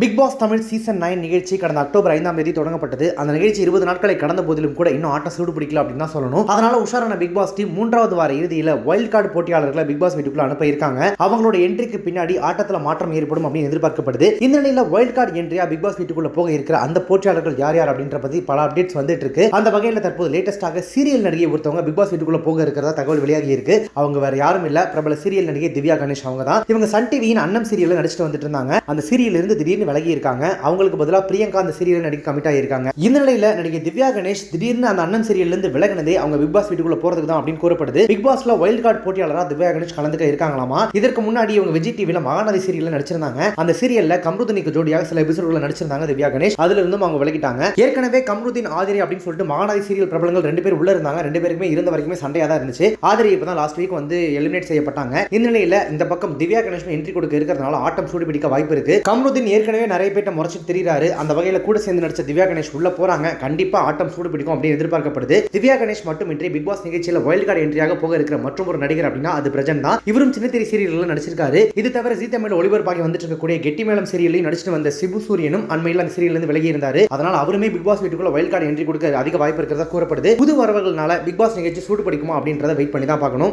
Big pass Tamil season 9 நிகழ்ச்சி கடந்த October 5ஆம் தேதி தொடங்கப்பட்டது. அந்த நிகழ்ச்சி 20 நாட்களை கடந்த போதிலும் கூட இன்னும் ஆட்டம் சூடு பிடிக்கல அப்படின்னு தான் சொல்லணும். அதனால உஷாரான பிக் பாஸ் டீம் 3வது வார இறுதியில் வைல்ட் கார்டு போட்டியாளர்களை பிக் பாஸ் வீட்டுக்குள்ள அனுப்ப இருக்காங்க. அவங்களோட என்ட்ரிக்கு பின்னாடி ஆட்டத்தில் மாற்றம் ஏற்படும் அப்படின்னு எதிர்பார்க்கப்படுது. இந்த நிலையில் வைல்ட் கார்டு என்ட்ரியா பிக் பாஸ் வீட்டுக்குள்ள போக இருக்கிற அந்த போட்டியாளர்கள் யார் யார் அப்படின்ற பத்தி பல அப்டேட்ஸ் வந்துட்டு இருக்கு. அந்த வகையில் தற்போது லேட்டஸ்டாக சீரியல் நடிகை ஒருத்தவங்க பிக் பாஸ் வீட்டுக்குள்ள போக இருக்கிறதா தகவல் வெளியாகி இருக்கு. அவங்க வேற யாரும் இல்ல, பிரபல சீரியல் நடிகை திவ்யா கணேஷ் அவங்க தான். இவங்க சன் டிவியின் அன்னம் சீரியல்ல நடிச்சிட்டு வந்துட்டு இருந்தாங்க. அந்த சீரியல்ல இருந்து திடீர்னு விலகி இருக்காங்க. அவங்களுக்கு பதிலாக பிரியங்கா அந்த சீரியல் நடிக்க கமிட் ஆகியிருக்காங்க. இந்த நிலையில நடிகை திவ்யா கணேஷ் திடீர்னு அந்த அண்ணன் சீரியல்ல இருந்து விலகினதே அவங்க பிக் பாஸ் வீட்டுக்குள்ள போறதுக்கு தான் அப்படின்னு கூறப்படுது. பிக் பாஸ்ல வைல்ட் கார்டு போட்டியாளராக திவ்யா கணேஷ் கலந்துக்க இருக்காங்களாமா. இதற்கு முன்னாடி இவங்க விஜய் டிவில மகாநதி சீரியல்ல நடிச்சிருந்தாங்க. அந்த சீரியல்ல கம்ருதீனுக்கு ஜோடியாக சில எபிசோடுகளை நடிச்சிருந்தாங்க திவ்யா கணேஷ். அதுல இருந்தும் அவங்க விலகிட்டாங்க. ஏற்கனவே கம்ருதீன் ஆதிரி அப்படின்னு சொல்லிட்டு மகாநதி சீரியல் பிரபலங்கள் 2 பேர் உள்ள இருந்தாங்க. 2 பேருக்குமே இருந்த வரைக்குமே சண்டையா தான் இருந்துச்சு. ஆதிரி இப்பதான் லாஸ்ட் வீக் வந்து எலிமினேட் செய்யப்பட்டாங்க. இந்த நிலையில இந்த பக்கம் திவ்யா கணேஷ் என்ட்ரி கொடுக்க இருக்கிறதுனால ஆட்டம் சூடு பிடிக்க வாய்ப்பு இருக்கு. கம்ருதீன் ஏற்கனவே நிறைய பேர்ட்ட முறைச்சிட்டு தெரியுறாரு. அந்த வகையில கூட சேர்ந்து நடிச்ச திவ்யா கணேஷ் உள்ள போறாங்க. கண்டிப்பா ஆட்டம் சூடு பிடிக்கும் அப்படின்னு எதிர்பார்க்கப்படுது. திவ்யா கணேஷ் மட்டுமின்றி பிக் பாஸ் நிகழ்ச்சியில வைல்ட் கார்டு என்ட்ரியாக போக இருக்கிற மற்றும் ஒரு நடிகர் அப்படின்னா அது பிரஜன் தான். இவரும் சின்ன திரை சீரியல்ல நடிச்சிருக்காரு. இது தவிர ஜீ தமிழ் ஒளிபரப்பாகி வந்துட்டு இருக்கக்கூடிய கெட்டி மேளம் சீரியலையும் நடிச்சிட்டு வந்த சிபு சூரியனும் அண்மையில் அந்த சீரியல்ல இருந்து விலகி இருந்தாரு. அதனால அவருமே பிக் பாஸ் வீட்டுக்குள்ள வைல்ட் கார்டு என்ட்ரி கொடுக்க அதிக வாய்ப்பு இருக்கிறதா கூறப்படுது. புது வரவர்களால பிக் பாஸ் நிகழ்ச்சி சூடு பிடிக்குமா அப்படின்றத வெயிட் பண்ணி தான் பார்க்கணும்.